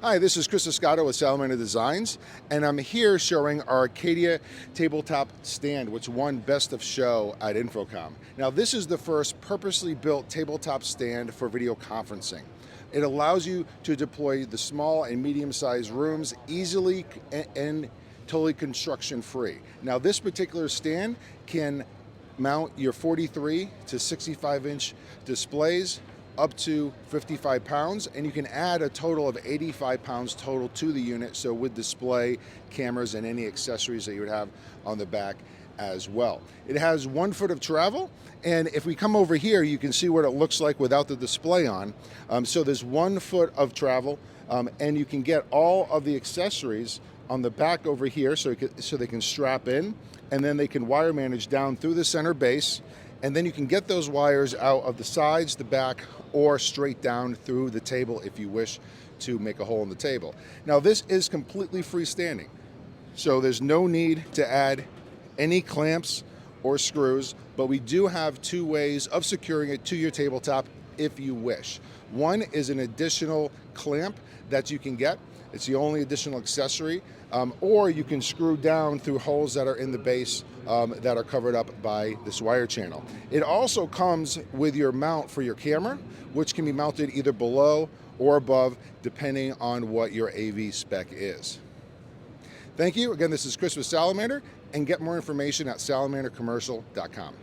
Hi, this is Chris Escato with Salamander Designs, and I'm here showing our Acadia tabletop stand, which won Best of Show at InfoComm. Now, this is the first purposely built tabletop stand for video conferencing. It allows you to deploy the small and medium-sized rooms easily and totally construction-free. Now, this particular stand can mount your 43 to 65-inch displays up to 55 pounds, and you can add a total of 85 pounds total to the unit, so with display, cameras, and any accessories that you would have on the back as well. It has 1 foot of travel, and if we come over here, you can see what it looks like without the display on. So there's 1 foot of travel, and you can get all of the accessories on the back over here, so they can strap in, and then they can wire manage down through the center base, and then you can get those wires out of the sides, the back, or straight down through the table if you wish to make a hole in the table. Now, this is completely freestanding, so there's no need to add any clamps or screws, but we do have 2 ways of securing it to your tabletop if you wish. One is an additional clamp that you can get. It's the only additional accessory, or you can screw down through holes that are in the base that are covered up by this wire channel. It also comes with your mount for your camera, which can be mounted either below or above, depending on what your AV spec is. Thank you. Again, this is Chris with Salamander, and get more information at salamandercommercial.com.